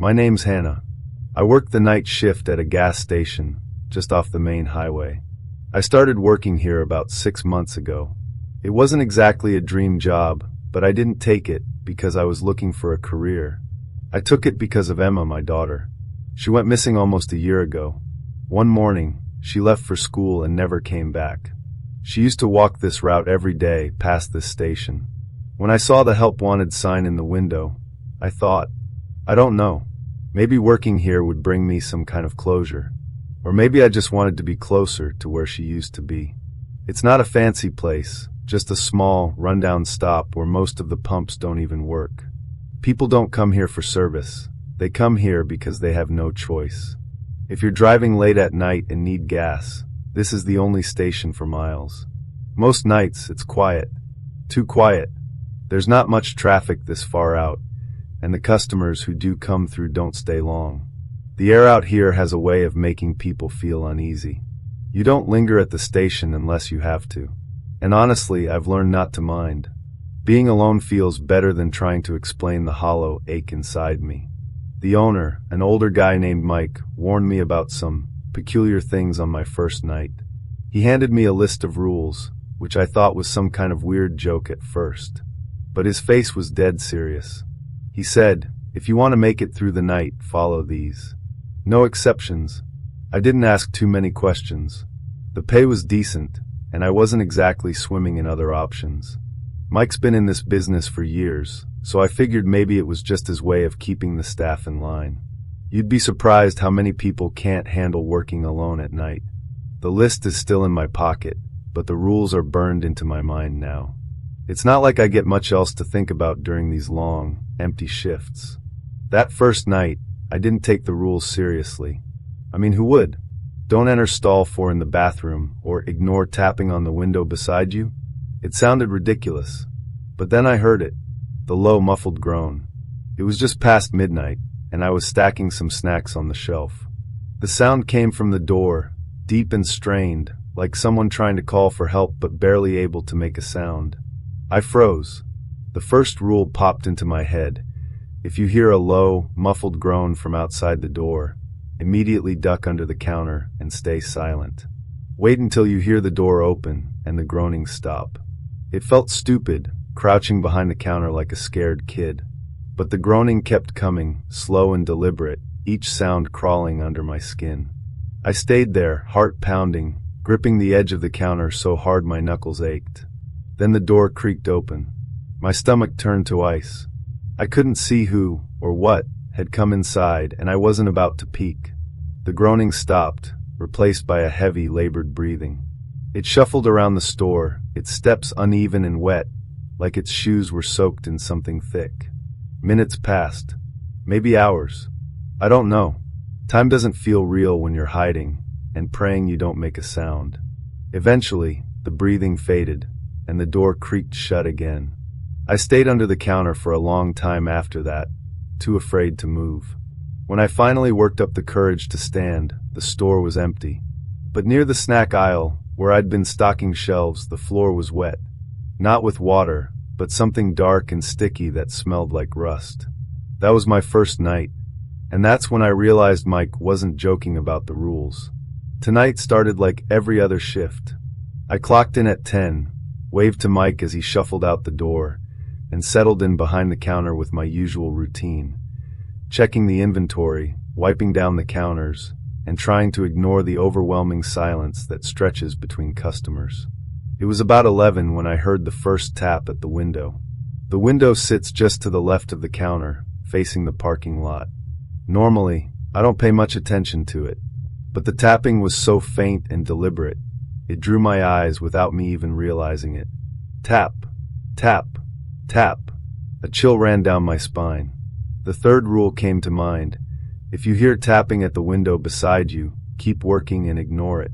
My name's Hannah. I work the night shift at a gas station just off the main highway. I started working here about 6 months ago. It wasn't exactly a dream job, but I didn't take it because I was looking for a career. I took it because of Emma, my daughter. She went missing almost a year ago. One morning, she left for school and never came back. She used to walk this route every day past this station. When I saw the help wanted sign in the window, I thought, I don't know, maybe working here would bring me some kind of closure. Or maybe I just wanted to be closer to where she used to be. It's not a fancy place, just a small, rundown stop where most of the pumps don't even work. People don't come here for service. They come here because they have no choice. If you're driving late at night and need gas, this is the only station for miles. Most nights, it's quiet. Too quiet. There's not much traffic this far out, and the customers who do come through don't stay long. The air out here has a way of making people feel uneasy. You don't linger at the station unless you have to. And honestly, I've learned not to mind. Being alone feels better than trying to explain the hollow ache inside me. The owner, an older guy named Mike, warned me about some peculiar things on my first night. He handed me a list of rules, which I thought was some kind of weird joke at first. But his face was dead serious. He said, if you want to make it through the night, follow these. No exceptions. I didn't ask too many questions. The pay was decent, and I wasn't exactly swimming in other options. Mike's been in this business for years, so I figured maybe it was just his way of keeping the staff in line. You'd be surprised how many people can't handle working alone at night. The list is still in my pocket, but the rules are burned into my mind now. It's not like I get much else to think about during these long, empty shifts. That first night, I didn't take the rules seriously. I mean, who would? Don't enter stall 4 in the bathroom, or ignore tapping on the window beside you? It sounded ridiculous. But then I heard it. The low, muffled groan. It was just past midnight, and I was stacking some snacks on the shelf. The sound came from the door, deep and strained, like someone trying to call for help but barely able to make a sound. I froze. The first rule popped into my head. If you hear a low, muffled groan from outside the door, immediately duck under the counter and stay silent. Wait until you hear the door open and the groaning stop. It felt stupid, crouching behind the counter like a scared kid. But the groaning kept coming, slow and deliberate, each sound crawling under my skin. I stayed there, heart pounding, gripping the edge of the counter so hard my knuckles ached. Then the door creaked open. My stomach turned to ice. I couldn't see who, or what, had come inside, and I wasn't about to peek. The groaning stopped, replaced by a heavy, labored breathing. It shuffled around the store, its steps uneven and wet, like its shoes were soaked in something thick. Minutes passed. Maybe hours. I don't know. Time doesn't feel real when you're hiding, and praying you don't make a sound. Eventually, the breathing faded, and the door creaked shut again. I stayed under the counter for a long time after that, too afraid to move. When I finally worked up the courage to stand, the store was empty. But near the snack aisle, where I'd been stocking shelves, the floor was wet. Not with water, but something dark and sticky that smelled like rust. That was my first night, and that's when I realized Mike wasn't joking about the rules. Tonight started like every other shift. I clocked in at 10, waved to Mike as he shuffled out the door, and settled in behind the counter with my usual routine, checking the inventory, wiping down the counters, and trying to ignore the overwhelming silence that stretches between customers. It was about 11 when I heard the first tap at the window. The window sits just to the left of the counter, facing the parking lot. Normally, I don't pay much attention to it, but the tapping was so faint and deliberate, it drew my eyes without me even realizing it. Tap, tap, tap. A chill ran down my spine. The third rule came to mind. If you hear tapping at the window beside you, keep working and ignore it.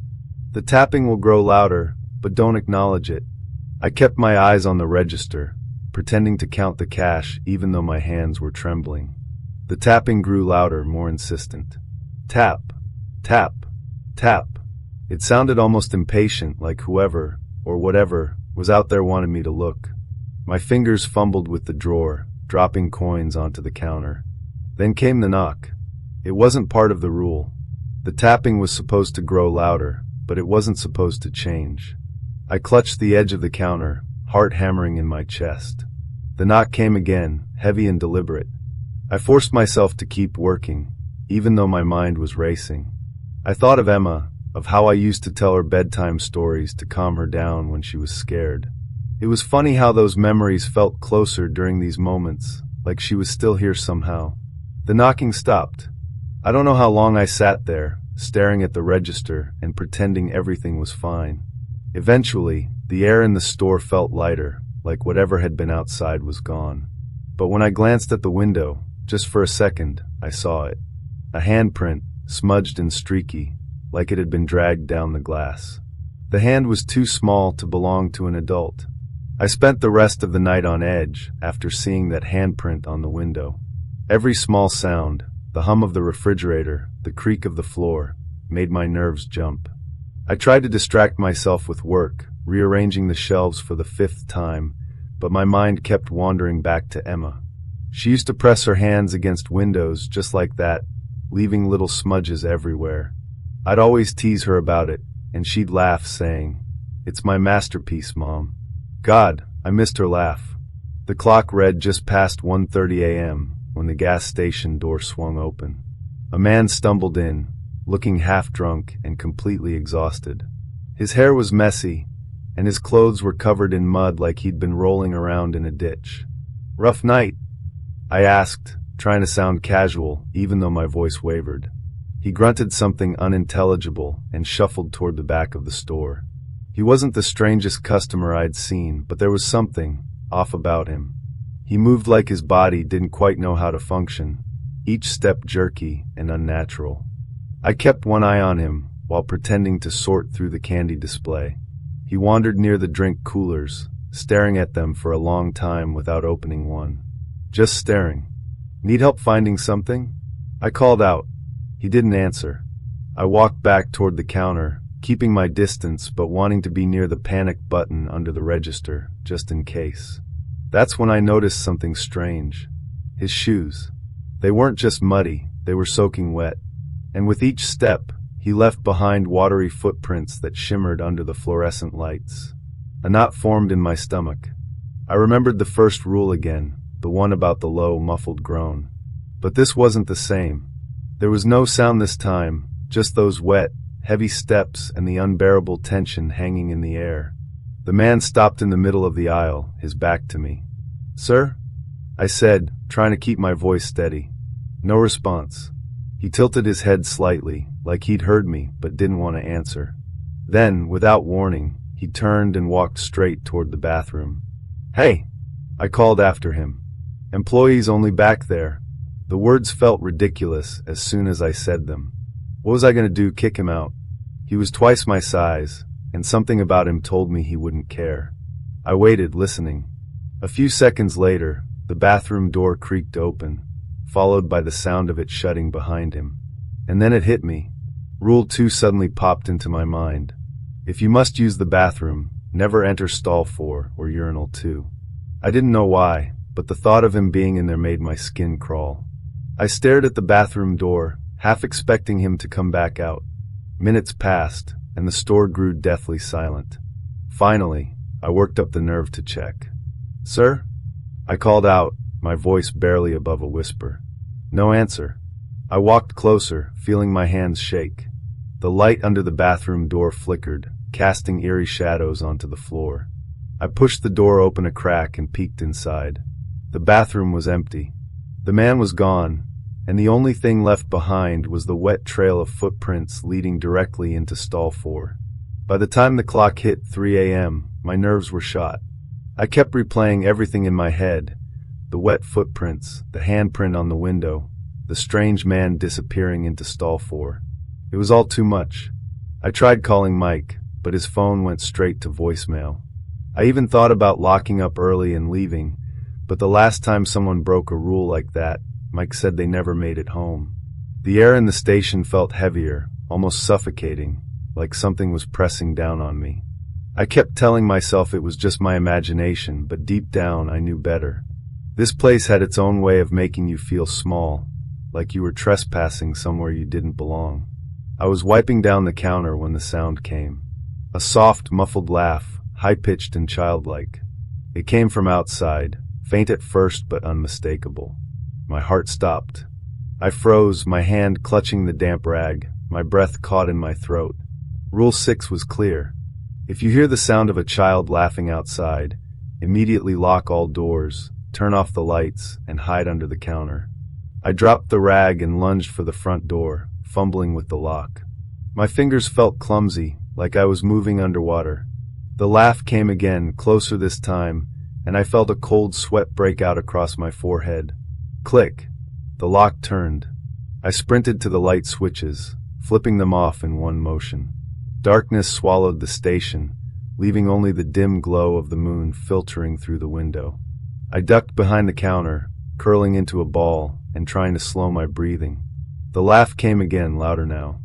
The tapping will grow louder, but don't acknowledge it. I kept my eyes on the register, pretending to count the cash even though my hands were trembling. The tapping grew louder, more insistent. Tap, tap, tap. It sounded almost impatient, like whoever, or whatever, was out there wanted me to look. My fingers fumbled with the drawer, dropping coins onto the counter. Then came the knock. It wasn't part of the rule. The tapping was supposed to grow louder, but it wasn't supposed to change. I clutched the edge of the counter, heart hammering in my chest. The knock came again, heavy and deliberate. I forced myself to keep working, even though my mind was racing. I thought of Emma, of how I used to tell her bedtime stories to calm her down when she was scared. It was funny how those memories felt closer during these moments, like she was still here somehow. The knocking stopped. I don't know how long I sat there, staring at the register and pretending everything was fine. Eventually, the air in the store felt lighter, like whatever had been outside was gone. But when I glanced at the window, just for a second, I saw it. A handprint, smudged and streaky, like it had been dragged down the glass. The hand was too small to belong to an adult. I spent the rest of the night on edge after seeing that handprint on the window. Every small sound, the hum of the refrigerator, the creak of the floor, made my nerves jump. I tried to distract myself with work, rearranging the shelves for the 5th time, but my mind kept wandering back to Emma. She used to press her hands against windows just like that, leaving little smudges everywhere. I'd always tease her about it, and she'd laugh, saying, "It's my masterpiece, Mom." God, I missed her laugh. The clock read just past 1:30 a.m. when the gas station door swung open. A man stumbled in, looking half-drunk and completely exhausted. His hair was messy, and his clothes were covered in mud like he'd been rolling around in a ditch. "Rough night?" I asked, trying to sound casual, even though my voice wavered. He grunted something unintelligible and shuffled toward the back of the store. He wasn't the strangest customer I'd seen, but there was something off about him. He moved like his body didn't quite know how to function, each step jerky and unnatural. I kept one eye on him while pretending to sort through the candy display. He wandered near the drink coolers, staring at them for a long time without opening one. Just staring. "Need help finding something?" I called out. He didn't answer. I walked back toward the counter, keeping my distance but wanting to be near the panic button under the register, just in case. That's when I noticed something strange. His shoes. They weren't just muddy, they were soaking wet. And with each step, he left behind watery footprints that shimmered under the fluorescent lights. A knot formed in my stomach. I remembered the first rule again, the one about the low, muffled groan. But this wasn't the same. There was no sound this time, just those wet, heavy steps and the unbearable tension hanging in the air. The man stopped in the middle of the aisle, his back to me. "Sir?" I said, trying to keep my voice steady. No response. He tilted his head slightly, like he'd heard me but didn't want to answer. Then, without warning, he turned and walked straight toward the bathroom. "Hey!" I called after him. "Employees only back there." The words felt ridiculous as soon as I said them. What was I going to do, kick him out? He was twice my size, and something about him told me he wouldn't care. I waited, listening. A few seconds later, the bathroom door creaked open, followed by the sound of it shutting behind him. And then it hit me. Rule 2 suddenly popped into my mind. If you must use the bathroom, never enter stall 4 or urinal 2. I didn't know why, but the thought of him being in there made my skin crawl. I stared at the bathroom door, half expecting him to come back out. Minutes passed, and the store grew deathly silent. Finally, I worked up the nerve to check. "Sir?" I called out, my voice barely above a whisper. No answer. I walked closer, feeling my hands shake. The light under the bathroom door flickered, casting eerie shadows onto the floor. I pushed the door open a crack and peeked inside. The bathroom was empty. The man was gone, and the only thing left behind was the wet trail of footprints leading directly into stall 4. By the time the clock hit 3 a.m., my nerves were shot. I kept replaying everything in my head. The wet footprints, the handprint on the window, the strange man disappearing into stall 4. It was all too much. I tried calling Mike, but his phone went straight to voicemail. I even thought about locking up early and leaving, but the last time someone broke a rule like that, Mike said they never made it home. The air in the station felt heavier, almost suffocating, like something was pressing down on me. I kept telling myself it was just my imagination, but deep down I knew better. This place had its own way of making you feel small, like you were trespassing somewhere you didn't belong. I was wiping down the counter when the sound came. A soft, muffled laugh, high-pitched and childlike. It came from outside, faint at first but unmistakable. My heart stopped. I froze, my hand clutching the damp rag, my breath caught in my throat. Rule 6 was clear. If you hear the sound of a child laughing outside, immediately lock all doors, turn off the lights, and hide under the counter. I dropped the rag and lunged for the front door, fumbling with the lock. My fingers felt clumsy, like I was moving underwater. The laugh came again, closer this time, and I felt a cold sweat break out across my forehead. Click! The lock turned. I sprinted to the light switches, flipping them off in one motion. Darkness swallowed the station, leaving only the dim glow of the moon filtering through the window. I ducked behind the counter, curling into a ball and trying to slow my breathing. The laugh came again, louder now.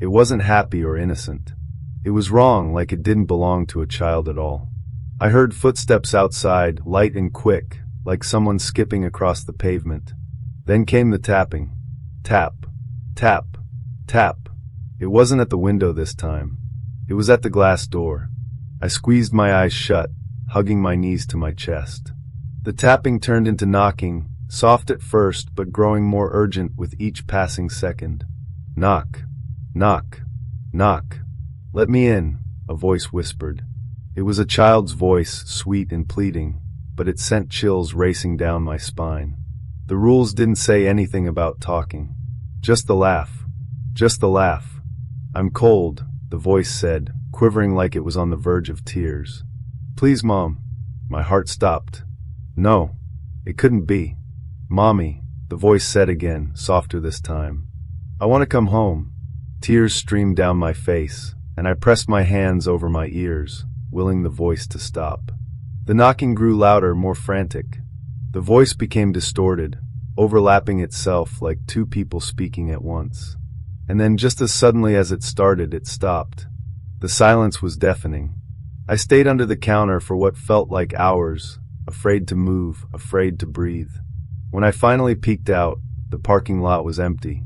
It wasn't happy or innocent. It was wrong, like it didn't belong to a child at all. I heard footsteps outside, light and quick, like someone skipping across the pavement. Then came the tapping. Tap, tap, tap. It wasn't at the window this time. It was at the glass door. I squeezed my eyes shut, hugging my knees to my chest. The tapping turned into knocking, soft at first but growing more urgent with each passing second. Knock, knock, knock. Let me in, a voice whispered. It was a child's voice, sweet and pleading, but it sent chills racing down my spine. The rules didn't say anything about talking. Just the laugh. Just the laugh. I'm cold, the voice said, quivering like it was on the verge of tears. Please, Mom. My heart stopped. No, it couldn't be. Mommy, the voice said again, softer this time. I want to come home. Tears streamed down my face, and I pressed my hands over my ears, willing the voice to stop. The knocking grew louder, more frantic. The voice became distorted, overlapping itself like two people speaking at once. And then just as suddenly as it started, it stopped. The silence was deafening. I stayed under the counter for what felt like hours, afraid to move, afraid to breathe. When I finally peeked out, the parking lot was empty.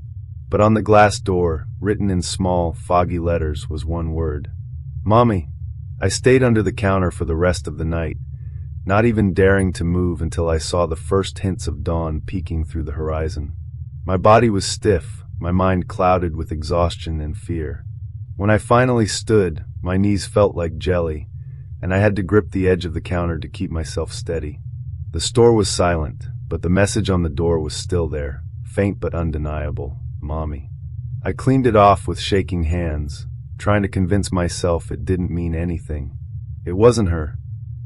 But on the glass door, written in small, foggy letters, was one word. Mommy. I stayed under the counter for the rest of the night, not even daring to move until I saw the first hints of dawn peeking through the horizon. My body was stiff, my mind clouded with exhaustion and fear. When I finally stood, my knees felt like jelly, and I had to grip the edge of the counter to keep myself steady. The store was silent, but the message on the door was still there, faint but undeniable. Mommy. I cleaned it off with shaking hands, trying to convince myself it didn't mean anything. It wasn't her.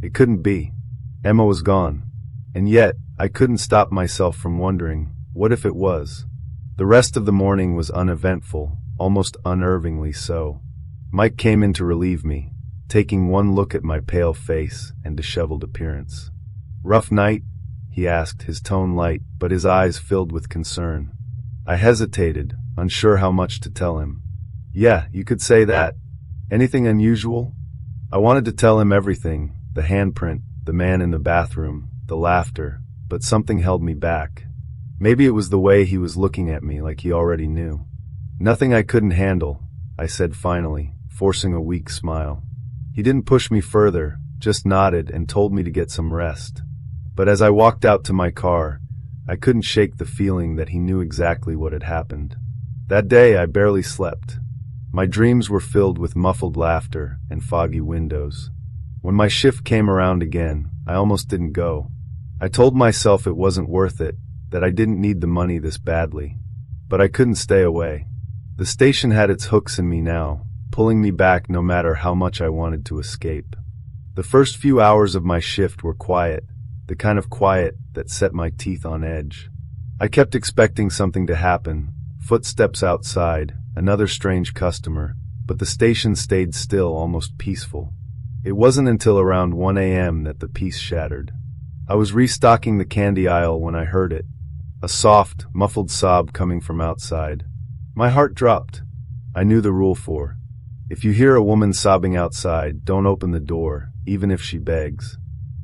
It couldn't be. Emma was gone. And yet, I couldn't stop myself from wondering, what if it was? The rest of the morning was uneventful, almost unnervingly so. Mike came in to relieve me, taking one look at my pale face and disheveled appearance. Rough night? He asked, his tone light, but his eyes filled with concern. I hesitated, unsure how much to tell him. Yeah, you could say that. Anything unusual? I wanted to tell him everything, the handprint, the man in the bathroom, the laughter, but something held me back. Maybe it was the way he was looking at me like he already knew. Nothing I couldn't handle, I said finally, forcing a weak smile. He didn't push me further, just nodded and told me to get some rest. But as I walked out to my car, I couldn't shake the feeling that he knew exactly what had happened. That day I barely slept. My dreams were filled with muffled laughter and foggy windows. When my shift came around again, I almost didn't go. I told myself it wasn't worth it, that I didn't need the money this badly. But I couldn't stay away. The station had its hooks in me now, pulling me back no matter how much I wanted to escape. The first few hours of my shift were quiet, the kind of quiet that set my teeth on edge. I kept expecting something to happen, footsteps outside, another strange customer, but the station stayed still, almost peaceful. It wasn't until around 1 a.m. that the peace shattered. I was restocking the candy aisle when I heard it, a soft, muffled sob coming from outside. My heart dropped. I knew the rule for. If you hear a woman sobbing outside, don't open the door, even if she begs.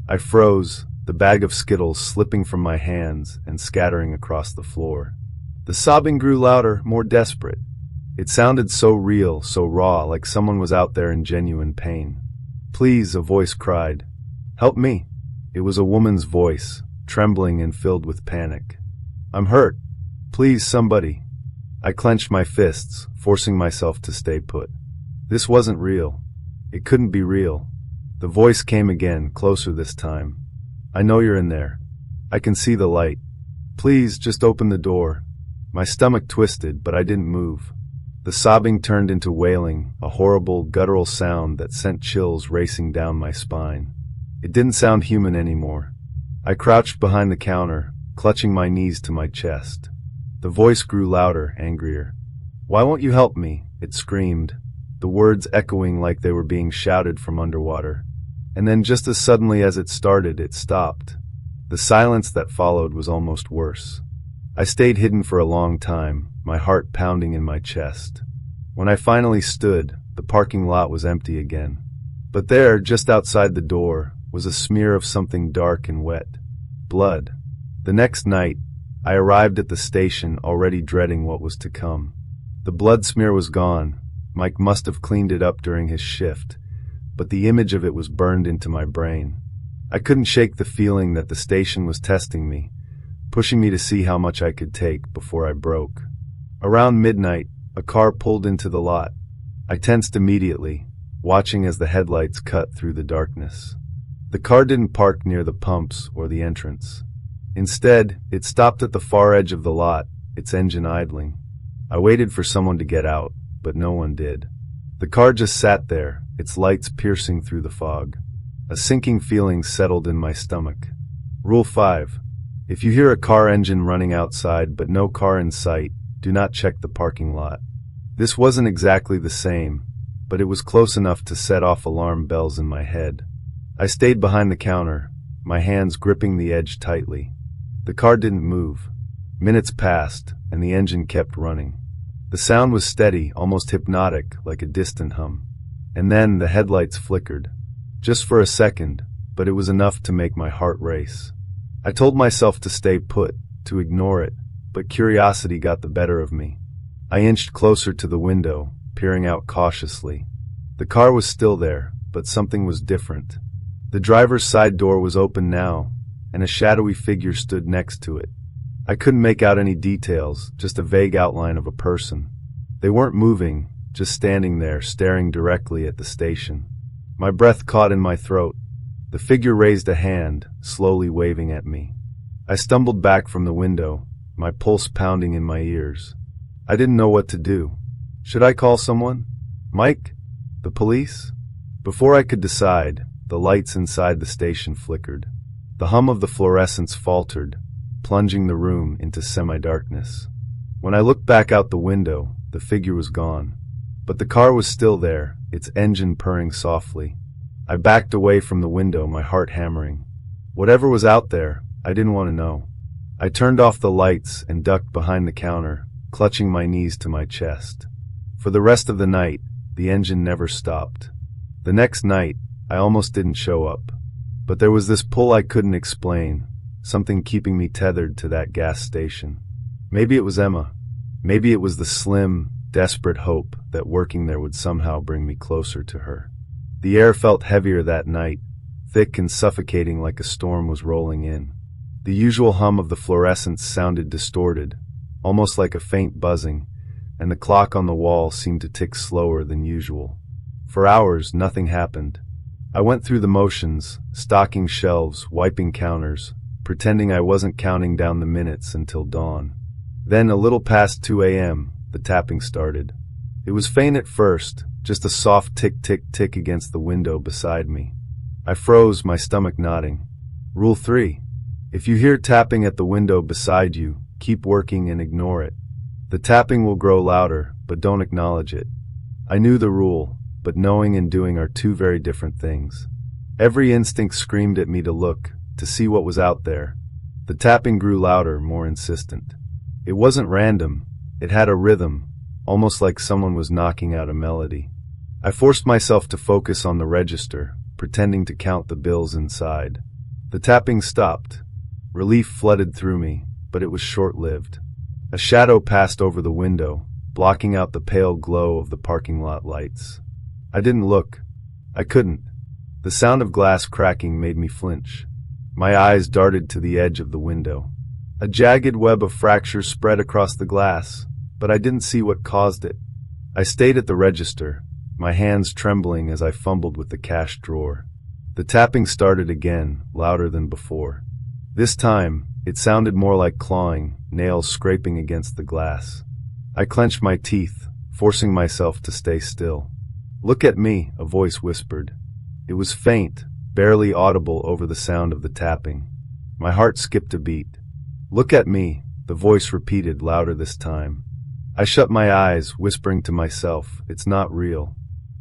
I froze, the bag of Skittles slipping from my hands and scattering across the floor. The sobbing grew louder, more desperate. It sounded so real, so raw, like someone was out there in genuine pain. "Please," a voice cried. "Help me." It was a woman's voice, trembling and filled with panic. "I'm hurt. Please, somebody." I clenched my fists, forcing myself to stay put. This wasn't real. It couldn't be real. The voice came again, closer this time. "I know you're in there. I can see the light. Please, just open the door." My stomach twisted, but I didn't move. The sobbing turned into wailing, a horrible, guttural sound that sent chills racing down my spine. It didn't sound human anymore. I crouched behind the counter, clutching my knees to my chest. The voice grew louder, angrier. "Why won't you help me?" it screamed, the words echoing like they were being shouted from underwater. And then just as suddenly as it started, it stopped. The silence that followed was almost worse. I stayed hidden for a long time, my heart pounding in my chest. When I finally stood, the parking lot was empty again. But there, just outside the door, was a smear of something dark and wet. Blood. The next night, I arrived at the station already dreading what was to come. The blood smear was gone. Mike must have cleaned it up during his shift, but the image of it was burned into my brain. I couldn't shake the feeling that the station was testing me, pushing me to see how much I could take before I broke. Around midnight, a car pulled into the lot. I tensed immediately, watching as the headlights cut through the darkness. The car didn't park near the pumps or the entrance. Instead, it stopped at the far edge of the lot, its engine idling. I waited for someone to get out, but no one did. The car just sat there, its lights piercing through the fog. A sinking feeling settled in my stomach. Rule 5. If you hear a car engine running outside but no car in sight, do not check the parking lot. This wasn't exactly the same, but it was close enough to set off alarm bells in my head. I stayed behind the counter, my hands gripping the edge tightly. The car didn't move. Minutes passed, and the engine kept running. The sound was steady, almost hypnotic, like a distant hum. And then the headlights flickered. Just for a second, but it was enough to make my heart race. I told myself to stay put, to ignore it, but curiosity got the better of me. I inched closer to the window, peering out cautiously. The car was still there, but something was different. The driver's side door was open now, and a shadowy figure stood next to it. I couldn't make out any details, just a vague outline of a person. They weren't moving, just standing there, staring directly at the station. My breath caught in my throat. The figure raised a hand, slowly waving at me. I stumbled back from the window, my pulse pounding in my ears. I didn't know what to do. Should I call someone? Mike? The police? Before I could decide, the lights inside the station flickered. The hum of the fluorescents faltered, plunging the room into semi-darkness. When I looked back out the window, the figure was gone. But the car was still there, its engine purring softly. I backed away from the window, my heart hammering. Whatever was out there, I didn't want to know. I turned off the lights and ducked behind the counter, clutching my knees to my chest. For the rest of the night, the engine never stopped. The next night, I almost didn't show up. But there was this pull I couldn't explain, something keeping me tethered to that gas station. Maybe it was Emma. Maybe it was the slim, desperate hope that working there would somehow bring me closer to her. The air felt heavier that night, thick and suffocating like a storm was rolling in. The usual hum of the fluorescents sounded distorted, almost like a faint buzzing, and the clock on the wall seemed to tick slower than usual. For hours, nothing happened. I went through the motions, stocking shelves, wiping counters, pretending I wasn't counting down the minutes until dawn. Then, a little past 2 a.m., the tapping started. It was faint at first, just a soft tick-tick-tick against the window beside me. I froze, my stomach knotting. Rule 3. If you hear tapping at the window beside you, keep working and ignore it. The tapping will grow louder, but don't acknowledge it. I knew the rule, but knowing and doing are two very different things. Every instinct screamed at me to look, to see what was out there. The tapping grew louder, more insistent. It wasn't random. It had a rhythm, almost like someone was knocking out a melody. I forced myself to focus on the register, pretending to count the bills inside. The tapping stopped. Relief flooded through me, but it was short-lived. A shadow passed over the window, blocking out the pale glow of the parking lot lights. I didn't look. I couldn't. The sound of glass cracking made me flinch. My eyes darted to the edge of the window. A jagged web of fractures spread across the glass, but I didn't see what caused it. I stayed at the register, my hands trembling as I fumbled with the cash drawer. The tapping started again, louder than before. This time, it sounded more like clawing, nails scraping against the glass. I clenched my teeth, forcing myself to stay still. "Look at me," a voice whispered. It was faint, barely audible over the sound of the tapping. My heart skipped a beat. "Look at me," the voice repeated, louder this time. I shut my eyes, whispering to myself, "It's not real.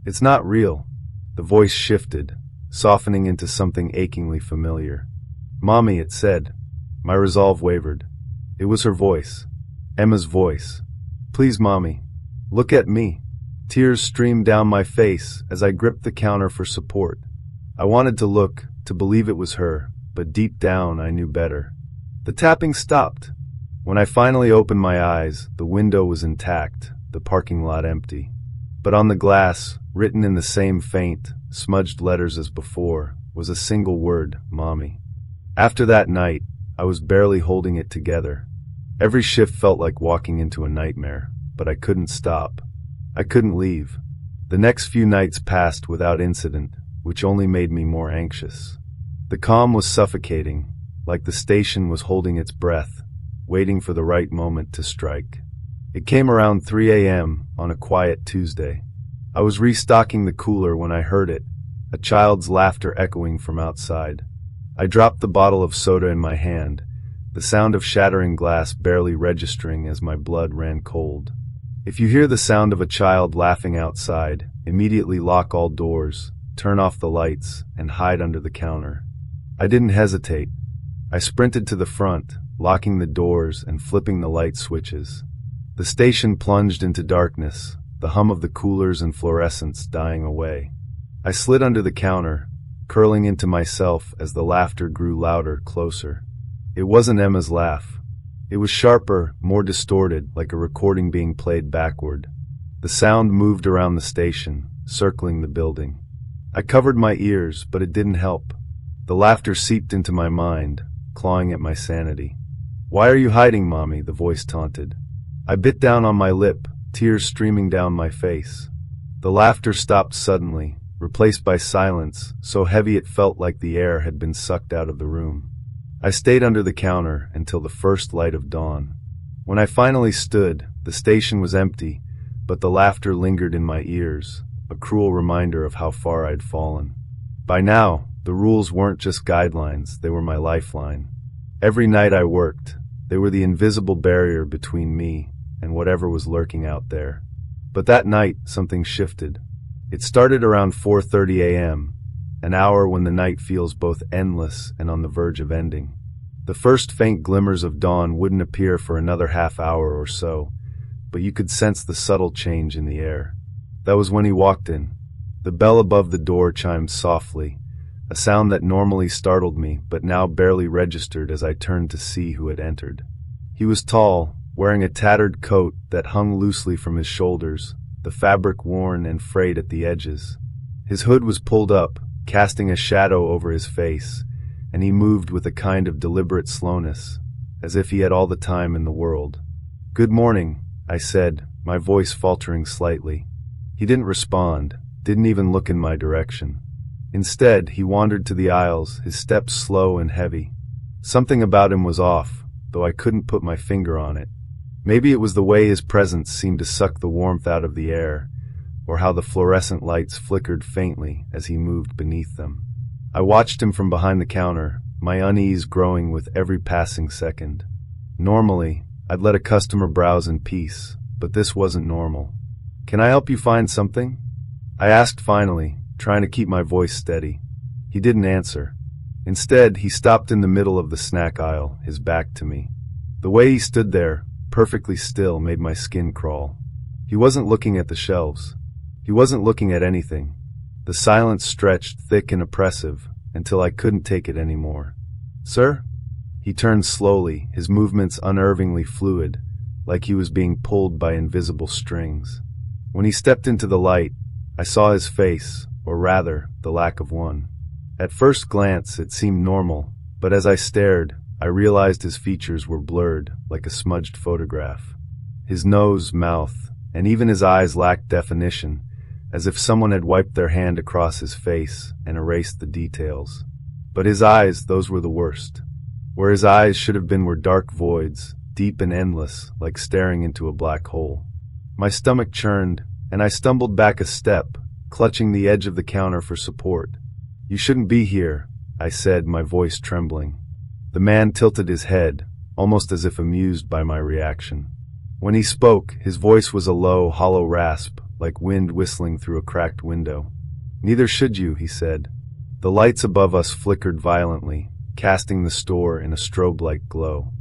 It's not real." The voice shifted, softening into something achingly familiar. "Mommy," it said. My resolve wavered. It was her voice. Emma's voice. "Please, Mommy. Look at me." Tears streamed down my face as I gripped the counter for support. I wanted to look, to believe it was her, but deep down I knew better. The tapping stopped. When I finally opened my eyes, the window was intact, the parking lot empty. But on the glass, written in the same faint, smudged letters as before, was a single word, "Mommy." After that night, I was barely holding it together. Every shift felt like walking into a nightmare, but I couldn't stop. I couldn't leave. The next few nights passed without incident, which only made me more anxious. The calm was suffocating, like the station was holding its breath, waiting for the right moment to strike. It came around 3 a.m. on a quiet Tuesday. I was restocking the cooler when I heard it, a child's laughter echoing from outside. I dropped the bottle of soda in my hand, the sound of shattering glass barely registering as my blood ran cold. If you hear the sound of a child laughing outside, immediately lock all doors, turn off the lights, and hide under the counter. I didn't hesitate. I sprinted to the front, locking the doors and flipping the light switches. The station plunged into darkness, the hum of the coolers and fluorescents dying away. I slid under the counter, curling into myself as the laughter grew louder, closer. It wasn't Emma's laugh. It was sharper, more distorted, like a recording being played backward. The sound moved around the station, circling the building. I covered my ears, but it didn't help. The laughter seeped into my mind, clawing at my sanity. "Why are you hiding, Mommy?" the voice taunted. I bit down on my lip, tears streaming down my face. The laughter stopped suddenly, replaced by silence, so heavy it felt like the air had been sucked out of the room. I stayed under the counter until the first light of dawn. When I finally stood, the station was empty, but the laughter lingered in my ears, a cruel reminder of how far I'd fallen. By now, the rules weren't just guidelines, they were my lifeline. Every night I worked, they were the invisible barrier between me and whatever was lurking out there. But that night, something shifted. It started around 4:30 a.m., an hour when the night feels both endless and on the verge of ending. The first faint glimmers of dawn wouldn't appear for another half hour or so, but you could sense the subtle change in the air. That was when he walked in. The bell above the door chimed softly, a sound that normally startled me but now barely registered as I turned to see who had entered. He was tall, wearing a tattered coat that hung loosely from his shoulders, the fabric worn and frayed at the edges. His hood was pulled up, casting a shadow over his face, and he moved with a kind of deliberate slowness, as if he had all the time in the world. "Good morning," I said, my voice faltering slightly. He didn't respond, didn't even look in my direction. Instead, he wandered to the aisles, his steps slow and heavy. Something about him was off, though I couldn't put my finger on it. Maybe it was the way his presence seemed to suck the warmth out of the air, or how the fluorescent lights flickered faintly as he moved beneath them. I watched him from behind the counter, my unease growing with every passing second. Normally, I'd let a customer browse in peace, but this wasn't normal. "Can I help you find something?" I asked finally, trying to keep my voice steady. He didn't answer. Instead, he stopped in the middle of the snack aisle, his back to me. The way he stood there, perfectly still, made my skin crawl. He wasn't looking at the shelves. He wasn't looking at anything. The silence stretched thick and oppressive until I couldn't take it anymore. "Sir?" He turned slowly, his movements unnervingly fluid, like he was being pulled by invisible strings. When he stepped into the light, I saw his face, or rather, the lack of one. At first glance, it seemed normal, but as I stared, I realized his features were blurred, like a smudged photograph. His nose, mouth, and even his eyes lacked definition, as if someone had wiped their hand across his face and erased the details. But his eyes, those were the worst. Where his eyes should have been were dark voids, deep and endless, like staring into a black hole. My stomach churned, and I stumbled back a step, clutching the edge of the counter for support. "You shouldn't be here," I said, my voice trembling. The man tilted his head, almost as if amused by my reaction. When he spoke, his voice was a low, hollow rasp, like wind whistling through a cracked window. "Neither should you," he said. The lights above us flickered violently, casting the store in a strobe-like glow.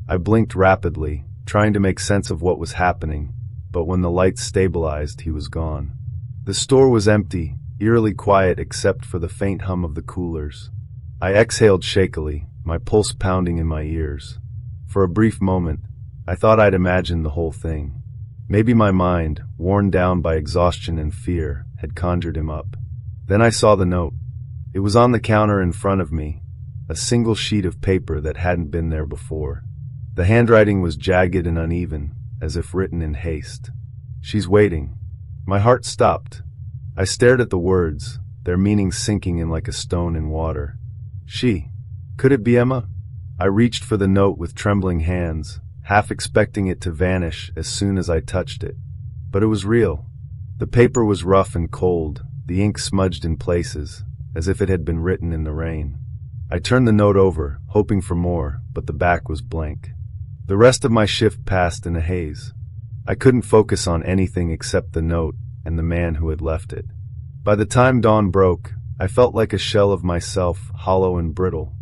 I blinked rapidly, trying to make sense of what was happening, but when the lights stabilized, he was gone. The store was empty, eerily quiet except for the faint hum of the coolers. I exhaled shakily, my pulse pounding in my ears. For a brief moment, I thought I'd imagined the whole thing. Maybe my mind, worn down by exhaustion and fear, had conjured him up. Then I saw the note. It was on the counter in front of me, a single sheet of paper that hadn't been there before. The handwriting was jagged and uneven, as if written in haste. "She's waiting." My heart stopped. I stared at the words, their meaning sinking in like a stone in water. She. Could it be Emma? I reached for the note with trembling hands, half expecting it to vanish as soon as I touched it. But it was real. The paper was rough and cold, the ink smudged in places, as if it had been written in the rain. I turned the note over, hoping for more, but the back was blank. The rest of my shift passed in a haze. I couldn't focus on anything except the note and the man who had left it. By the time dawn broke, I felt like a shell of myself, hollow and brittle.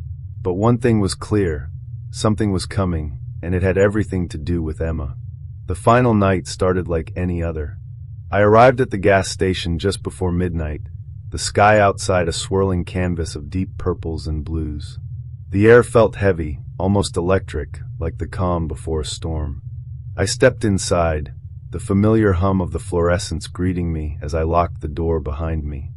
But one thing was clear. Something was coming, and it had everything to do with Emma. The final night started like any other. I arrived at the gas station just before midnight, the sky outside a swirling canvas of deep purples and blues. The air felt heavy, almost electric, like the calm before a storm. I stepped inside, the familiar hum of the fluorescents greeting me as I locked the door behind me.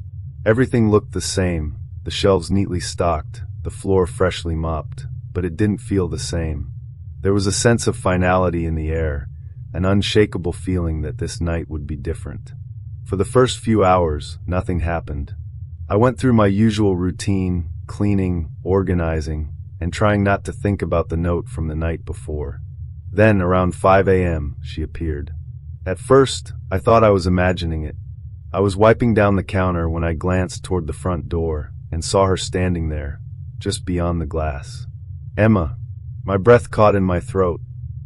Everything looked the same, the shelves neatly stocked, the floor freshly mopped, but it didn't feel the same. There was a sense of finality in the air, an unshakable feeling that this night would be different. For the first few hours, nothing happened. I went through my usual routine, cleaning, organizing, and trying not to think about the note from the night before. Then, around 5 a.m., she appeared. At first, I thought I was imagining it. I was wiping down the counter when I glanced toward the front door and saw her standing there, just beyond the glass. Emma. My breath caught in my throat.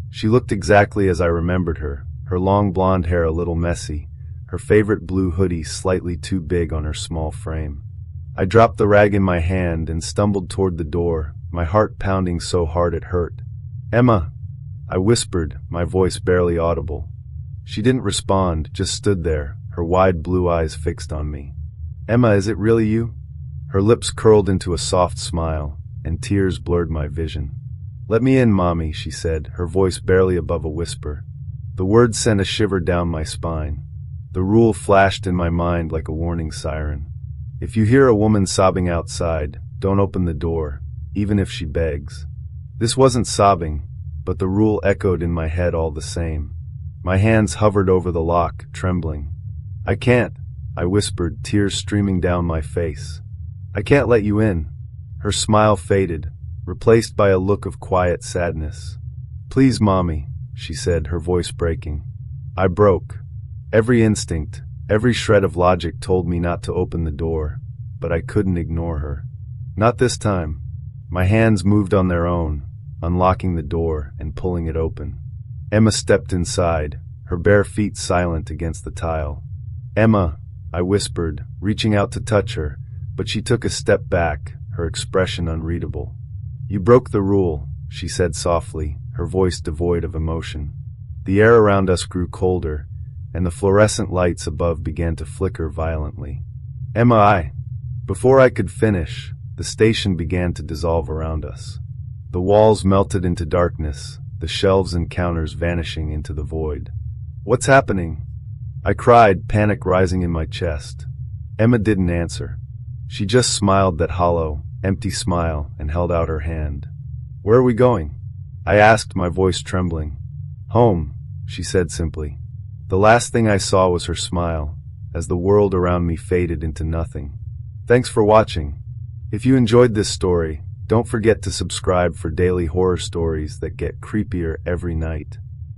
She looked exactly as I remembered her long blonde hair a little messy, her favorite blue hoodie slightly too big on her small frame. I dropped the rag in my hand and stumbled toward the door, my heart pounding so hard it hurt. "Emma," I whispered, my voice barely audible. She didn't respond, just stood there, her wide blue eyes fixed on me. "Emma, is it really you?" Her lips curled into a soft smile, and tears blurred my vision. "Let me in, Mommy," she said, her voice barely above a whisper. The words sent a shiver down my spine. The rule flashed in my mind like a warning siren. If you hear a woman sobbing outside, don't open the door, even if she begs. This wasn't sobbing, but the rule echoed in my head all the same. My hands hovered over the lock, trembling. "I can't," I whispered, tears streaming down my face. "I can't let you in." Her smile faded, replaced by a look of quiet sadness. "Please, Mommy," she said, her voice breaking. I broke. Every instinct, every shred of logic told me not to open the door, but I couldn't ignore her. Not this time. My hands moved on their own, unlocking the door and pulling it open. Emma stepped inside, her bare feet silent against the tile. "Emma," I whispered, reaching out to touch her, but she took a step back, her expression unreadable. "You broke the rule," she said softly, her voice devoid of emotion. The air around us grew colder, and the fluorescent lights above began to flicker violently. "Emma, Before I could finish, the station began to dissolve around us. The walls melted into darkness, the shelves and counters vanishing into the void. "What's happening?" I cried, panic rising in my chest. Emma didn't answer. She just smiled that hollow, empty smile and held out her hand. "Where are we going?" I asked, my voice trembling. "Home," she said simply. The last thing I saw was her smile, as the world around me faded into nothing. Thanks for watching. If you enjoyed this story, don't forget to subscribe for daily horror stories that get creepier every night.